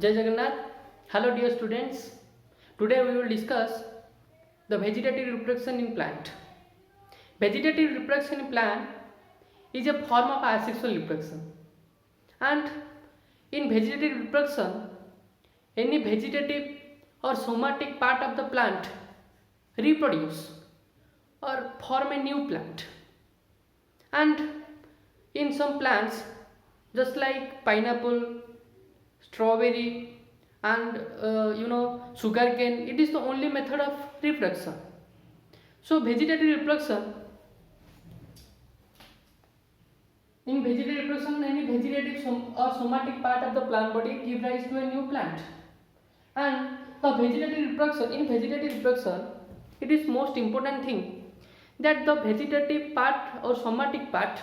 Jai Jagannath. Hello dear students. Today we will discuss the vegetative reproduction in plant. Vegetative reproduction in plant is a form of asexual reproduction. And in vegetative reproduction, any vegetative or somatic part of the plant reproduce or form a new plant. And in some plants, just like pineapple, strawberry, and sugarcane, it is the only method of reproduction. So vegetative reproduction, in vegetative reproduction, any vegetative or somatic part of the plant body give rise to a new plant. And the vegetative reproduction, in vegetative reproduction, it is most important thing that the vegetative part or somatic part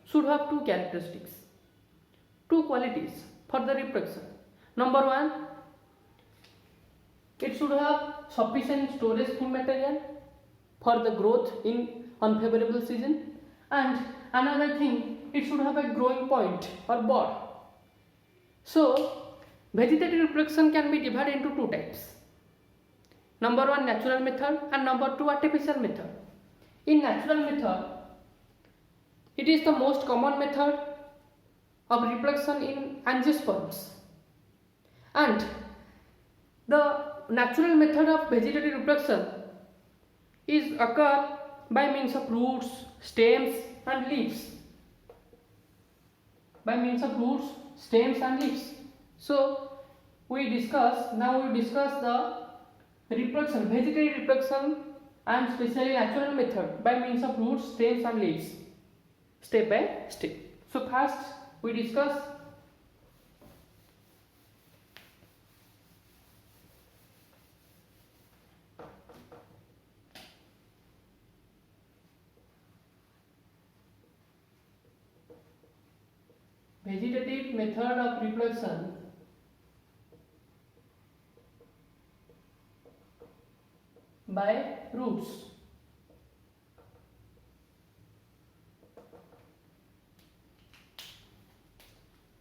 should have two characteristics, two qualities for the reproduction. Number one, it should have sufficient storage food material for the growth in unfavorable season, and another thing, it should have a growing point or bud. So vegetative reproduction can be divided into two types. Number one, natural method, and number two, artificial method. In natural method, it is the most common method of reproduction in angiosperms, and the natural method of vegetative reproduction is occur by means of roots, stems and leaves. By means of roots, stems and leaves. So now we discuss the reproduction, vegetative reproduction, and especially natural method by means of roots, stems and leaves, step by step. So first we discuss vegetative method of reproduction by roots.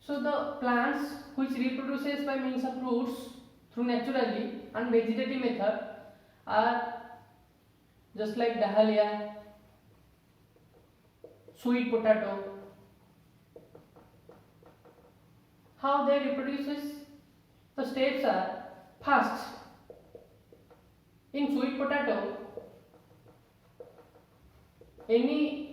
So the plants which reproduces by means of roots through naturally and vegetative method are just like dahlia, sweet potato. How they reproduces? The steps are: first, in sweet potato, any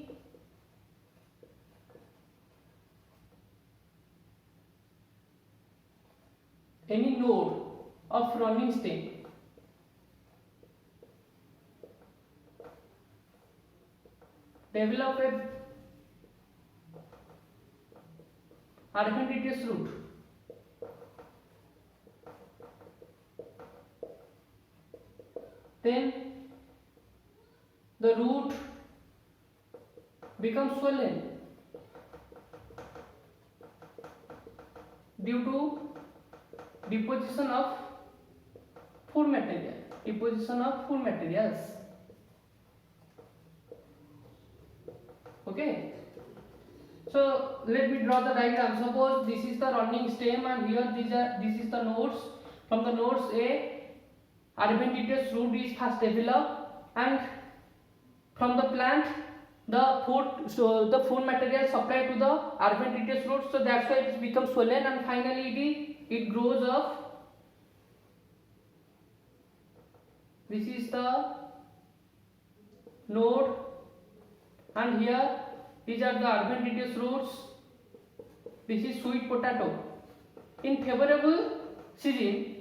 node of running stem develop a adventitious root. Then the root becomes swollen due to deposition of food materials. Okay. So let me draw the diagram. Suppose this is the running stem and here this is the nodes. From the nodes a adventitious root is first developed, and from the plant the food material supplied to the adventitious root, so that's why it becomes swollen and finally it grows up. This is the node and here these are the adventitious roots. This is sweet potato. In favorable season,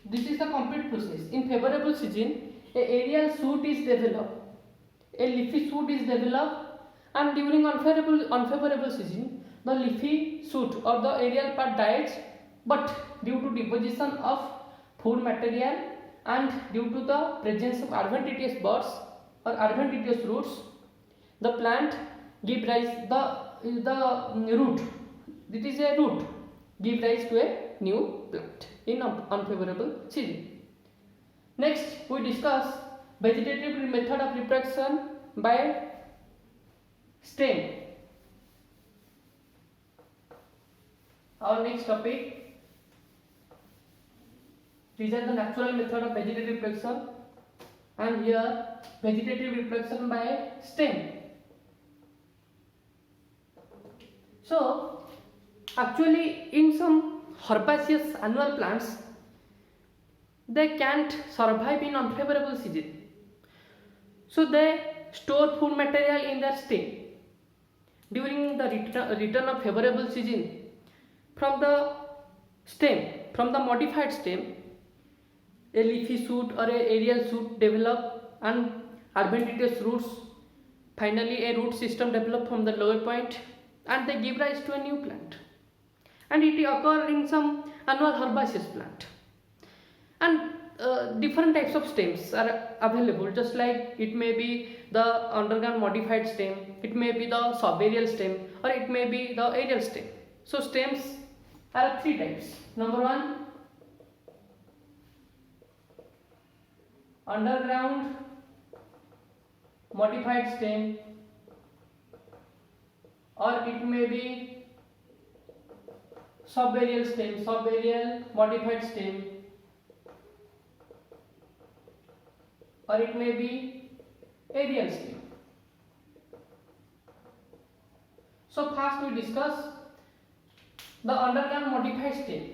this is the complete process. In favorable season, a aerial shoot is developed, a leafy shoot is developed, and during unfavorable season, the leafy shoot or the aerial part dies, but due to deposition of food material and due to the presence of adventitious buds or adventitious roots, the plant give rise the root. It is a root give rise to a new plant in unfavorable season. Next we discuss vegetative method of reproduction by stem. Our next topic, These are the natural method of vegetative reproduction, and here vegetative reproduction by stem. So actually in some herbaceous annual plants, they can't survive in unfavorable season, so they store food material in their stem. During the return of favorable season, from the stem, from the modified stem, a leafy shoot or a aerial shoot develop and adventitious roots. Finally, a root system develop from the lower point, and they give rise to a new plant. And it occur in some annual herbaceous plant. And different types of stems are available, just like it may be the underground modified stem, it may be the subaerial stem, or it may be the aerial stem. So stems are three types. Number one, underground modified stem, or it may be subaerial stem, subaerial modified stem, or it may be aerial stem. So first we discuss the underground modified stem.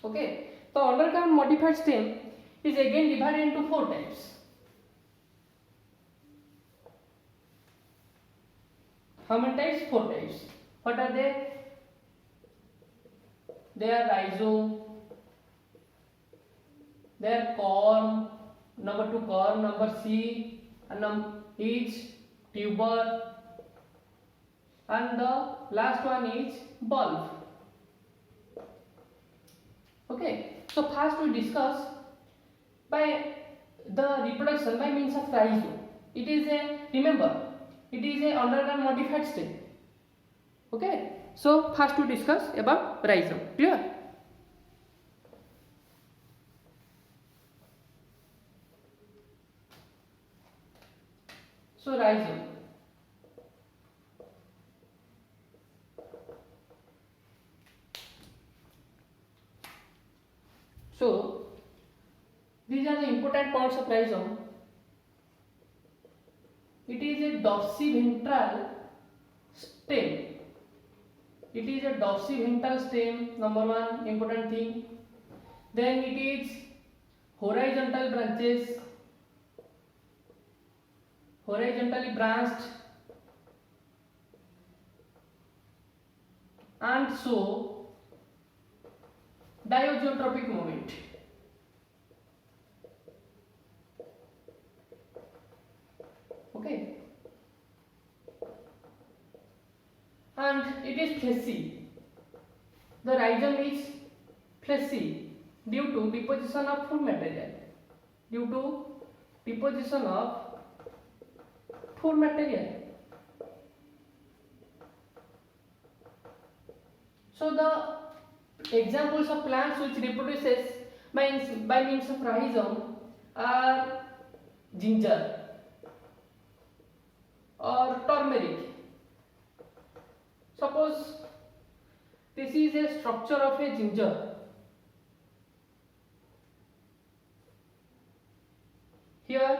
Okay, the underground modified stem is again divided into four types. How many types? Four types. What are they? They are rhizome, they are corm, number 2 corm, number C, and is tuber, and the last one is bulb. Okay, so first we discuss by the reproduction by means of rhizome. It is a, remember, it is a underground modified stem. Okay, so first we discuss about rhizome. Clear? So rhizome. So these are the important parts of rhizome. It is a dorsiventral stem. It is a dorsiventral stem, number one important thing. Then it is horizontal branches, horizontally branched, and so diazotropic movement. Okay, and it is fleshy. The rhizome is fleshy due to deposition of food material. Due to deposition of food material. So the examples of plants which reproduces by means of rhizome are ginger or turmeric. Suppose this is a structure of a ginger. Here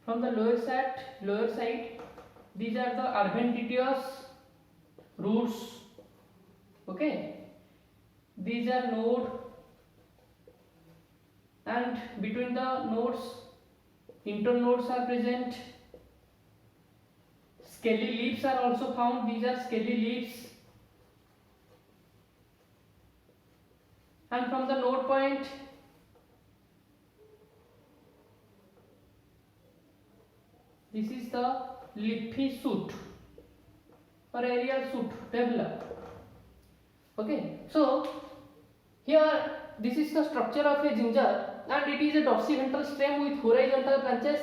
from the lower side, these are the adventitious roots. Okay, these are node, and between the nodes internodes are present. Scaly leaves are also found. These are scaly leaves, and from the node point this is the leafy shoot or aerial shoot develop. Okay, so here this is the structure of a ginger, and it is a dorsiventral stem with horizontal branches,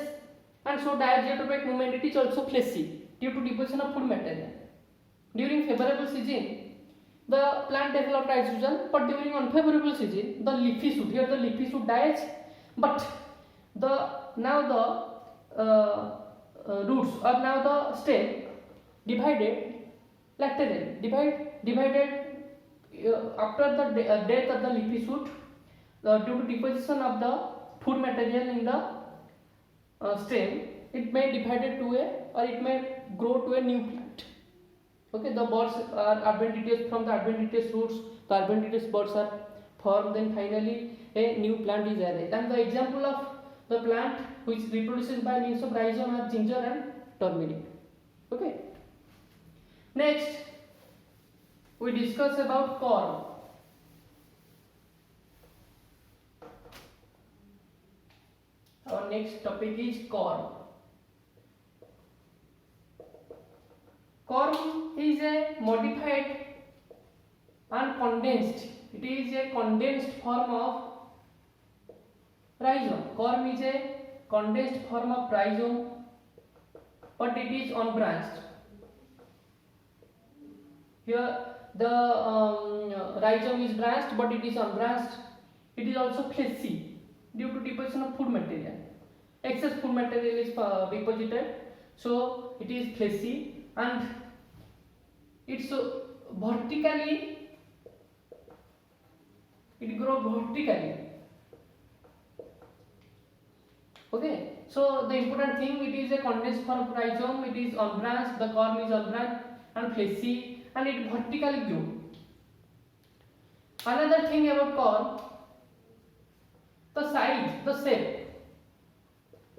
and so diazotropic movement. It is also fleshy due to deposition of food material. During favorable season, the plant developed rhizosion, but during unfavorable season the leafy shoot, here the leafy shoot dies, but the now the roots or now the stem divided laterally, divided after the death of the leafy shoot, due to deposition of the food material in the stem, it may divided to a, or it may grow to a new plant. Okay, the buds are adventitious, from the adventitious roots the adventitious buds are formed, then finally a new plant is arised. And the example of the plant which reproduces by means of rhizome are ginger and turmeric. Okay, next we discuss about corn. Our next topic is corn. Corn is a modified and condensed. It is a condensed form of rhizome. Corm is a condensed form of rhizome, but it is unbranched. Here the rhizome is branched, but it is unbranched. It is also fleshy due to deposition of food material. Excess food material is deposited, so it is fleshy, and it's vertically, it grows vertically. Okay, so the important thing, it is a condensed form of rhizome, it is unbranched, the corm is unbranched and fleshy, and it vertically grew. Another thing about corm, the size, the shape.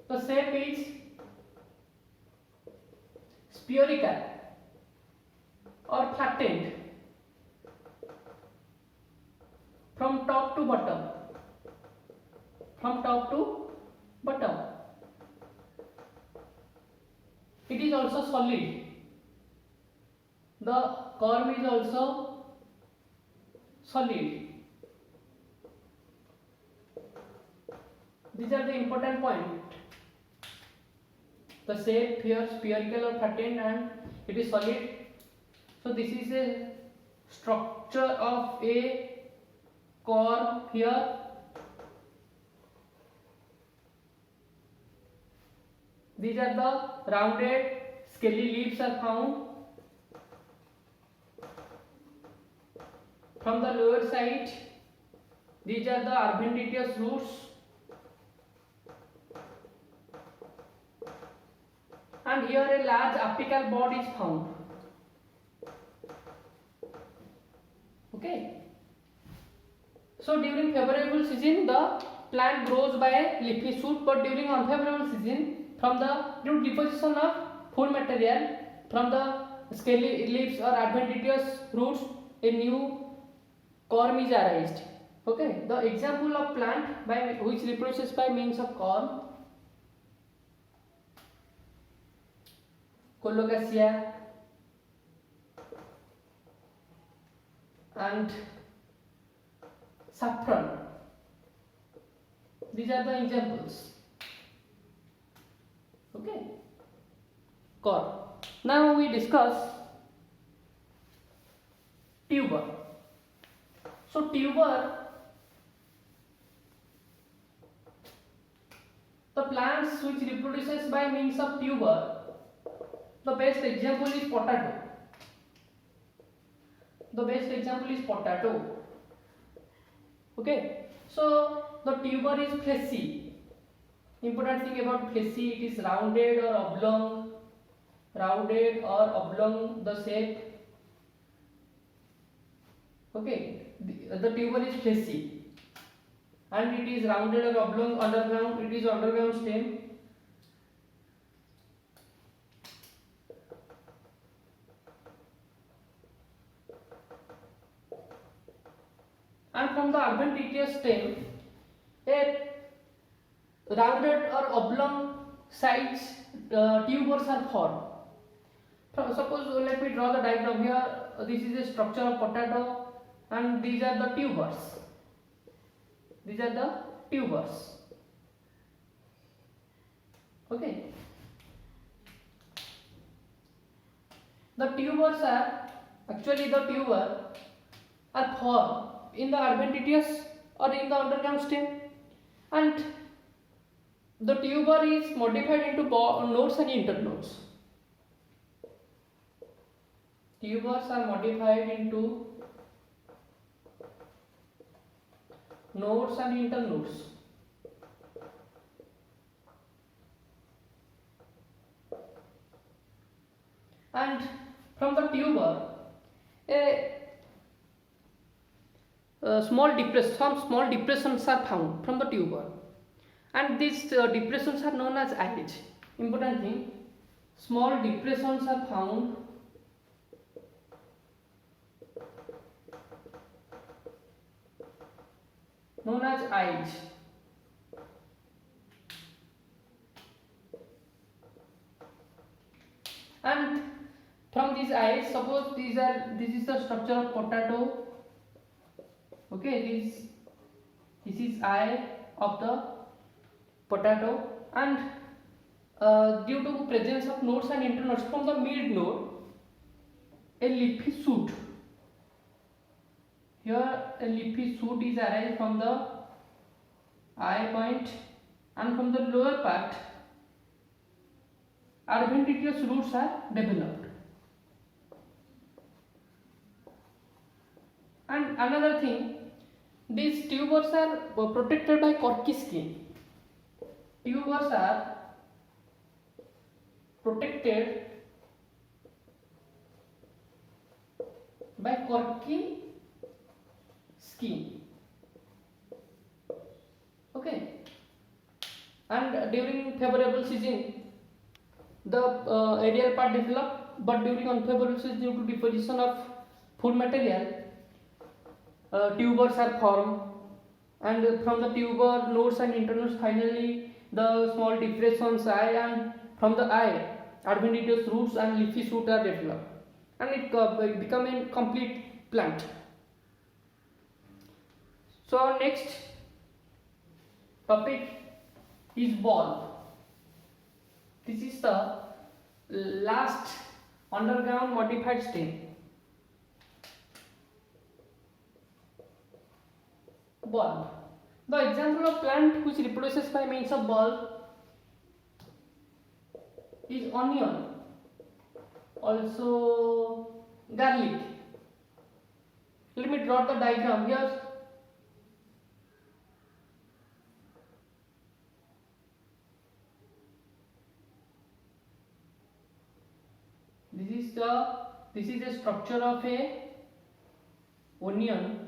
The shape is spherical or flattened from top to bottom. From top to bottom. It is also solid. The corm is also solid. These are the important points. The shape here spherical or flattened, and it is solid. So this is a structure of a corm here. These are the rounded scaly leaves are found. From the lower side, these are the adventitious roots, and here a large apical bud is found. Okay. So during favorable season the plant grows by a leafy shoot, but during unfavorable season, from the due to deposition of food material from the scaly leaves or adventitious roots, a new corm is arised. Okay, the example of plant by which reproduces by means of corm: Colocasia and saffron. These are the examples. Okay, corm. Now we discuss tuber. So tuber, the plants which reproduces by means of tuber, the best example is potato. The best example is potato. Okay, so the tuber is fleshy. Important thing about fleshy, it is rounded or oblong. Rounded or oblong the shape. Okay, the tuber is fleshy and it is rounded or oblong underground. It is underground stem. And from the adventitious stem, a rounded or oblong sides tubers are formed. Suppose let me draw the diagram here. This is a structure of potato, and these are the tubers. These are the tubers. Okay. The tubers are actually the tuber are formed in the adventitious or in the underground stem, and the tuber is modified into nodes and internodes. Tubers are modified into nodes and internodes. And from the tuber, some small depressions are found from the tuber, and these depressions are known as eyes. Important thing, small depressions are found known as eyes. And from these eyes, suppose this is the structure of potato. Okay, this is eye of the potato, and due to presence of nodes and internodes, from the mid node a leafy shoot. Here a leafy shoot is arise from the eye point, and from the lower part adventitious roots are developed. And another thing, these tubers are protected by corky skin. Tubers are protected by corky skin. Okay, and during favorable season the aerial part develop, but during unfavorable season due to deposition of food material, tubers are formed, and from the tuber nodes and internodes, finally the small depressions eye, and from the eye adventitious roots and leafy shoot are developed, and it become a complete plant. So our next topic is bulb. This is the last underground modified stem. Bulb. The example of plant which reproduces by means of bulb is onion, also garlic. Let me draw the diagram here. This is a structure of a onion.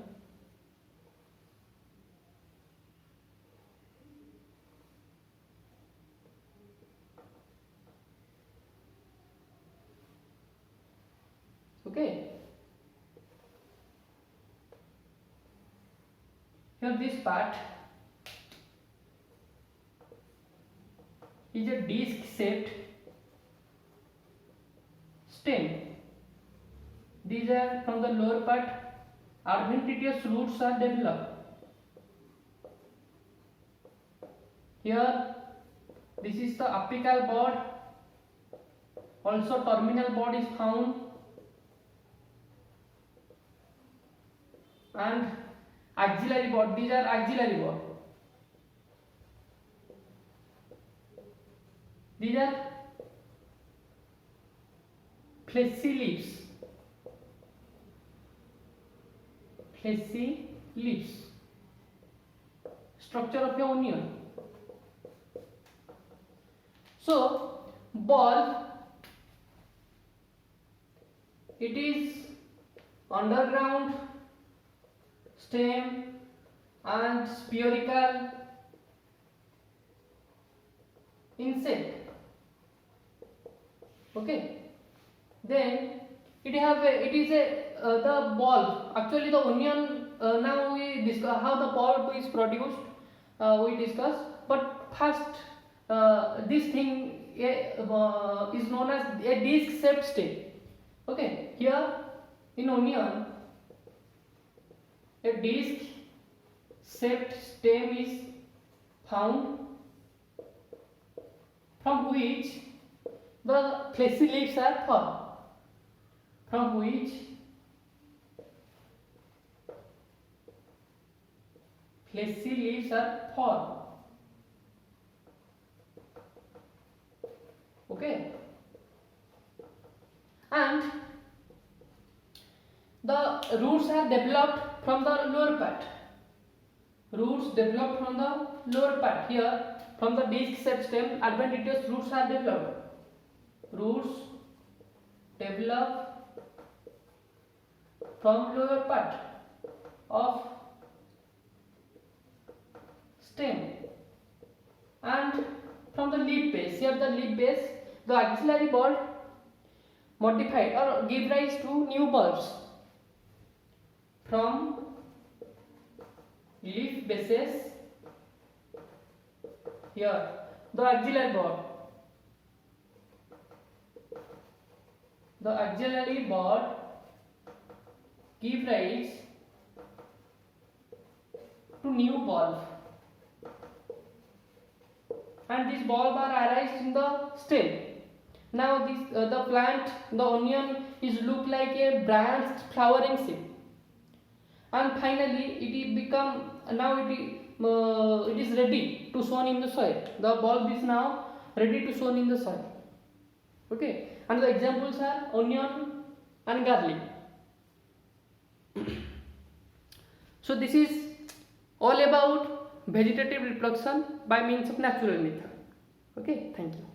Okay, here this part is a disc shaped stem. These are from the lower part adventitious roots are developed. Here this is the apical bud, also terminal bud is found, and axillary bud. These are axillary bud. These are fleshy leaves. Fleshy leaves. Structure of the onion. So bulb, it is underground stem and spherical insect. Okay, then it is a the bulb. Actually the onion, now we discuss how the bulb is produced, we discuss, but first this thing is known as a disc shaped stem. Okay, here in onion a disc shaped stem is found, from which the fleshy leaves are formed, from which fleshy leaves are formed. Okay, and the roots are developed from the lower part. Roots developed from the lower part. Here, from the disc-shaped stem, adventitious roots are developed. Roots develop from lower part of stem and from the leaf base. Here, the leaf base, the axillary bulb modified or give rise to new bulbs from leaf bases. Here the axillary bud give rise to new bulb, and these bulbs are arranged in the stem. Now this the plant, the onion is look like a branched flowering shape, and finally it become, now it is ready to sown in the soil. The bulb is now ready to sown in the soil. Okay, and the examples are onion and garlic. So this is all about vegetative reproduction by means of natural method. Okay, thank you.